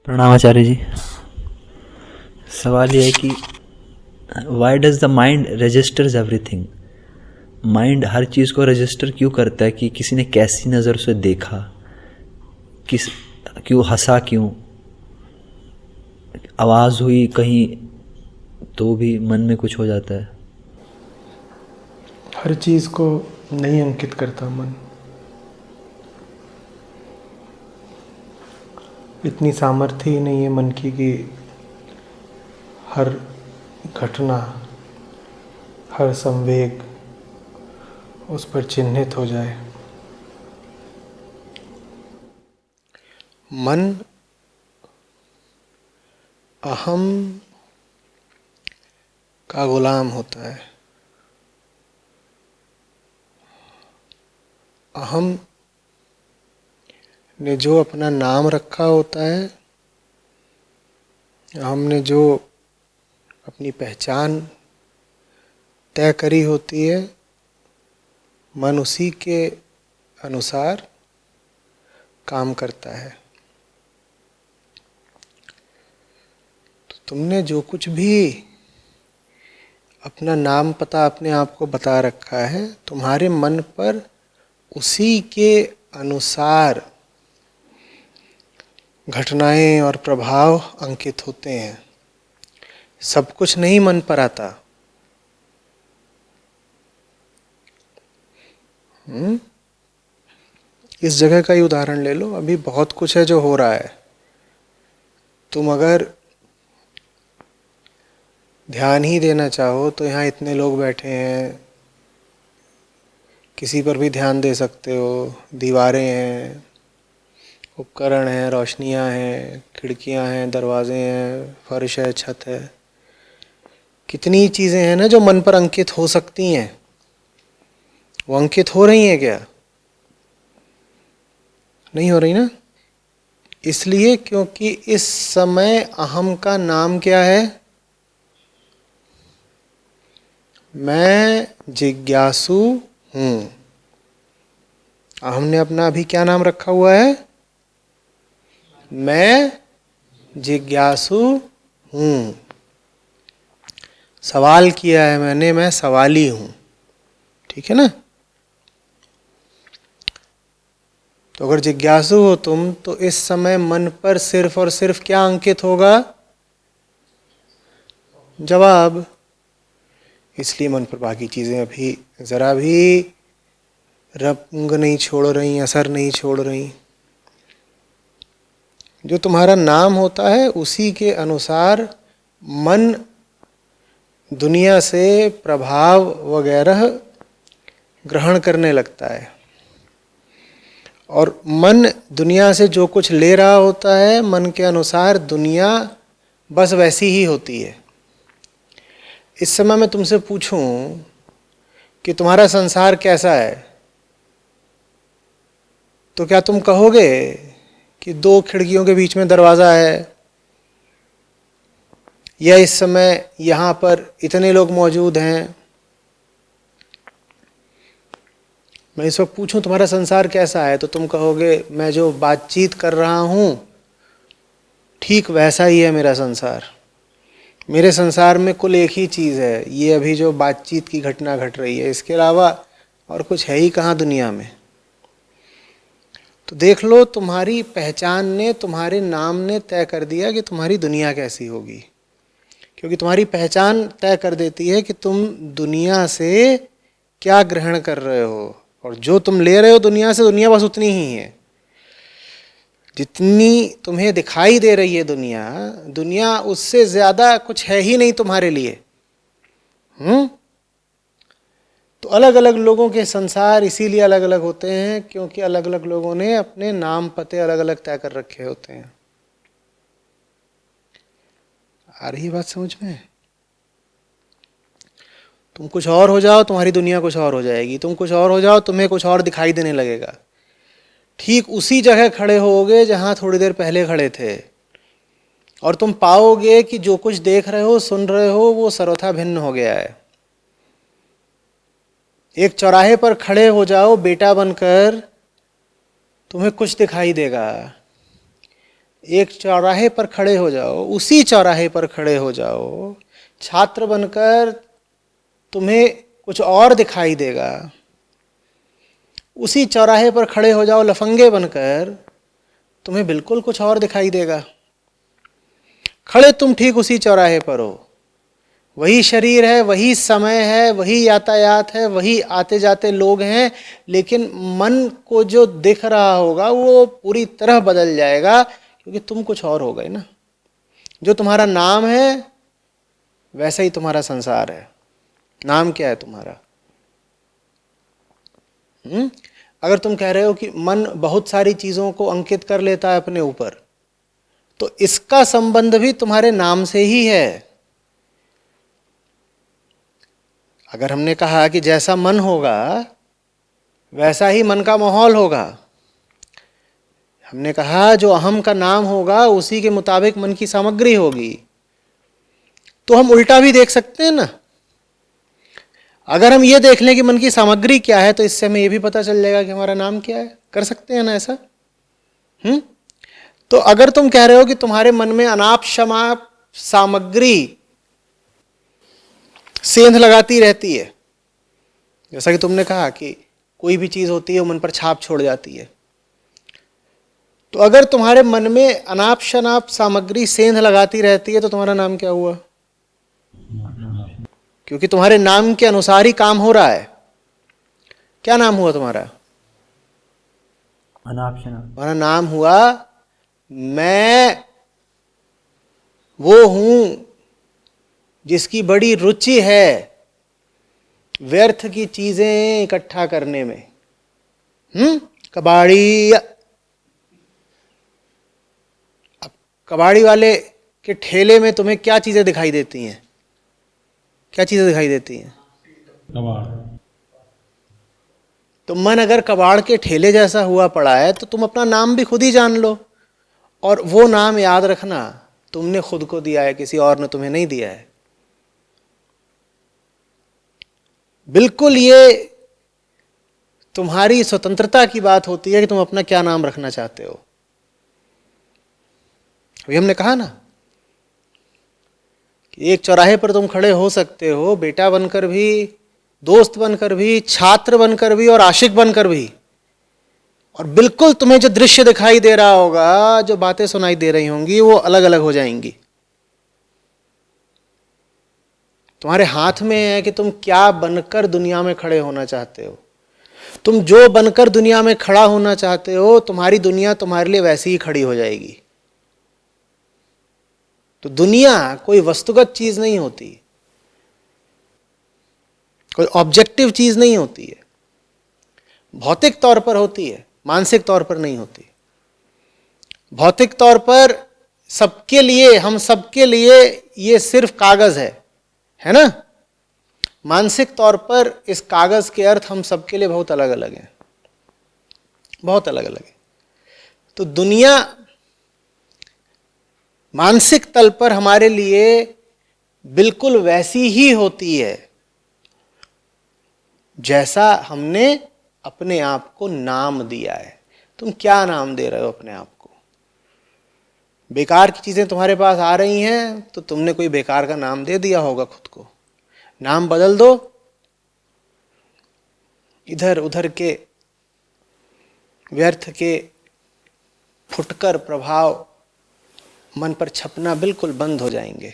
प्रणाम आचार्य जी। सवाल यह है कि why does the mind registers everything. Mind हर चीज़ को रजिस्टर क्यों करता है कि किसी ने कैसी नज़र से देखा, किस क्यों हंसा, क्यों आवाज़ हुई कहीं, तो भी मन में कुछ हो जाता है। हर चीज़ को नहीं अंकित करता मन। इतनी सामर्थ्य ही नहीं है मन की कि हर घटना, हर संवेग उस पर चिन्हित हो जाए। मन अहम का गुलाम होता है। अहम ने जो अपना नाम रखा होता है, हमने जो अपनी पहचान तय करी होती है, मन उसी के अनुसार काम करता है। तो तुमने जो कुछ भी अपना नाम पता अपने आप को बता रखा है, तुम्हारे मन पर उसी के अनुसार घटनाएं और प्रभाव अंकित होते हैं। सब कुछ नहीं मन पर आता। इस जगह का ही उदाहरण ले लो। अभी बहुत कुछ है जो हो रहा है। तुम अगर ध्यान ही देना चाहो तो यहाँ इतने लोग बैठे हैं, किसी पर भी ध्यान दे सकते हो। दीवारें हैं, उपकरण हैं, रोशनियाँ हैं, खिड़कियाँ हैं, दरवाजे हैं, फर्श है, छत है। कितनी चीज़ें हैं ना जो मन पर अंकित हो सकती हैं। वो अंकित हो रही हैं क्या? नहीं हो रही ना। इसलिए क्योंकि इस समय अहम का नाम क्या है? मैं जिज्ञासु हूं। अहम ने अपना अभी क्या नाम रखा हुआ है? मैं जिज्ञासु हूं। सवाल किया है मैंने, मैं सवाली हूं। ठीक है ना। तो अगर जिज्ञासु हो तुम, तो इस समय मन पर सिर्फ और सिर्फ क्या अंकित होगा? जवाब। इसलिए मन पर बाकी चीजें अभी जरा भी रंग नहीं छोड़ रही, असर नहीं छोड़ रही। जो तुम्हारा नाम होता है उसी के अनुसार मन दुनिया से प्रभाव वगैरह ग्रहण करने लगता है। और मन दुनिया से जो कुछ ले रहा होता है, मन के अनुसार दुनिया बस वैसी ही होती है। इस समय मैं तुमसे पूछूं कि तुम्हारा संसार कैसा है, तो क्या तुम कहोगे कि दो खिड़कियों के बीच में दरवाज़ा है, या इस समय यहाँ पर इतने लोग मौजूद हैं? मैं इस वक्त पूछूं तुम्हारा संसार कैसा है, तो तुम कहोगे मैं जो बातचीत कर रहा हूँ ठीक वैसा ही है मेरा संसार। मेरे संसार में कुल एक ही चीज़ है, ये अभी जो बातचीत की घटना घट रही है, इसके अलावा और कुछ है ही कहाँ दुनिया में। तो देख लो, तुम्हारी पहचान ने, तुम्हारे नाम ने तय कर दिया कि तुम्हारी दुनिया कैसी होगी। क्योंकि तुम्हारी पहचान तय कर देती है कि तुम दुनिया से क्या ग्रहण कर रहे हो, और जो तुम ले रहे हो दुनिया से, दुनिया बस उतनी ही है जितनी तुम्हें दिखाई दे रही है। दुनिया दुनिया उससे ज्यादा कुछ है ही नहीं तुम्हारे लिए। तो अलग अलग लोगों के संसार इसीलिए अलग अलग होते हैं क्योंकि अलग अलग लोगों ने अपने नाम पते अलग अलग तय कर रखे होते हैं। आ रही बात समझ में? तुम कुछ और हो जाओ, तुम्हारी दुनिया कुछ और हो जाएगी। तुम कुछ और हो जाओ, तुम्हें कुछ और दिखाई देने लगेगा। ठीक उसी जगह खड़े होगे जहां थोड़ी देर पहले खड़े थे, और तुम पाओगे कि जो कुछ देख रहे हो, सुन रहे हो, वो सर्वथा भिन्न हो गया है। एक चौराहे पर खड़े हो जाओ बेटा बनकर, तुम्हें कुछ दिखाई देगा। एक चौराहे पर खड़े हो जाओ, उसी चौराहे पर खड़े हो जाओ, छात्र बनकर तुम्हें कुछ और दिखाई देगा। उसी चौराहे पर खड़े हो जाओ लफंगे बनकर, तुम्हें बिल्कुल कुछ और दिखाई देगा। खड़े तुम ठीक उसी चौराहे पर हो, वही शरीर है, वही समय है, वही यातायात है, वही आते जाते लोग हैं, लेकिन मन को जो दिख रहा होगा वो पूरी तरह बदल जाएगा, क्योंकि तुम कुछ और हो गए ना। जो तुम्हारा नाम है वैसा ही तुम्हारा संसार है। नाम क्या है तुम्हारा? अगर तुम कह रहे हो कि मन बहुत सारी चीजों को अंकित कर लेता है अपने ऊपर, तो इसका संबंध भी तुम्हारे नाम से ही है। अगर हमने कहा कि जैसा मन होगा वैसा ही मन का माहौल होगा, हमने कहा जो अहम का नाम होगा उसी के मुताबिक मन की सामग्री होगी, तो हम उल्टा भी देख सकते हैं ना। अगर हम ये देख लें कि मन की सामग्री क्या है, तो इससे हमें ये भी पता चल जाएगा कि हमारा नाम क्या है। कर सकते हैं ना ऐसा? तो अगर तुम कह रहे हो कि तुम्हारे मन में अनाप शनाप सामग्री सेंध लगाती रहती है, जैसा कि तुमने कहा कि कोई भी चीज होती है वो मन पर छाप छोड़ जाती है, तो अगर तुम्हारे मन में अनाप शनाप सामग्री सेंध लगाती रहती है तो तुम्हारा नाम क्या हुआ? क्योंकि तुम्हारे नाम के अनुसार ही काम हो रहा है। क्या नाम हुआ तुम्हारा? अनाप शनाप। तुम्हारा नाम हुआ मैं वो हूं जिसकी बड़ी रुचि है व्यर्थ की चीजें इकट्ठा करने में। कबाड़ी। अब कबाड़ी वाले के ठेले में तुम्हें क्या चीजें दिखाई देती हैं? क्या चीजें दिखाई देती हैं? कबाड़। तो मन अगर कबाड़ के ठेले जैसा हुआ पड़ा है, तो तुम अपना नाम भी खुद ही जान लो, और वो नाम याद रखना तुमने खुद को दिया है, किसी और ने तुम्हें नहीं दिया है। बिल्कुल ये तुम्हारी स्वतंत्रता की बात होती है कि तुम अपना क्या नाम रखना चाहते हो। अभी हमने कहा ना कि एक चौराहे पर तुम खड़े हो सकते हो, बेटा बनकर भी, दोस्त बनकर भी, छात्र बनकर भी और आशिक बनकर भी, और बिल्कुल तुम्हें जो दृश्य दिखाई दे रहा होगा, जो बातें सुनाई दे रही होंगी, वो अलग अलग हो जाएंगी। तुम्हारे हाथ में है कि तुम क्या बनकर दुनिया में खड़े होना चाहते हो। तुम जो बनकर दुनिया में खड़ा होना चाहते हो, तुम्हारी दुनिया तुम्हारे लिए वैसी ही खड़ी हो जाएगी। तो दुनिया कोई वस्तुगत चीज नहीं होती, कोई ऑब्जेक्टिव चीज नहीं होती है। भौतिक तौर पर होती है, मानसिक तौर पर नहीं होती। भौतिक तौर पर सबके लिए, हम सबके लिए ये सिर्फ कागज है ना। मानसिक तौर पर इस कागज के अर्थ हम सबके लिए बहुत अलग अलग हैं, बहुत अलग अलग है। तो दुनिया मानसिक तल पर हमारे लिए बिल्कुल वैसी ही होती है जैसा हमने अपने आप को नाम दिया है। तुम क्या नाम दे रहे हो अपने आप को? बेकार की चीजें तुम्हारे पास आ रही हैं तो तुमने कोई बेकार का नाम दे दिया होगा खुद को। नाम बदल दो। इधर उधर के व्यर्थ के फुटकर प्रभाव मन पर छपना बिल्कुल बंद हो जाएंगे।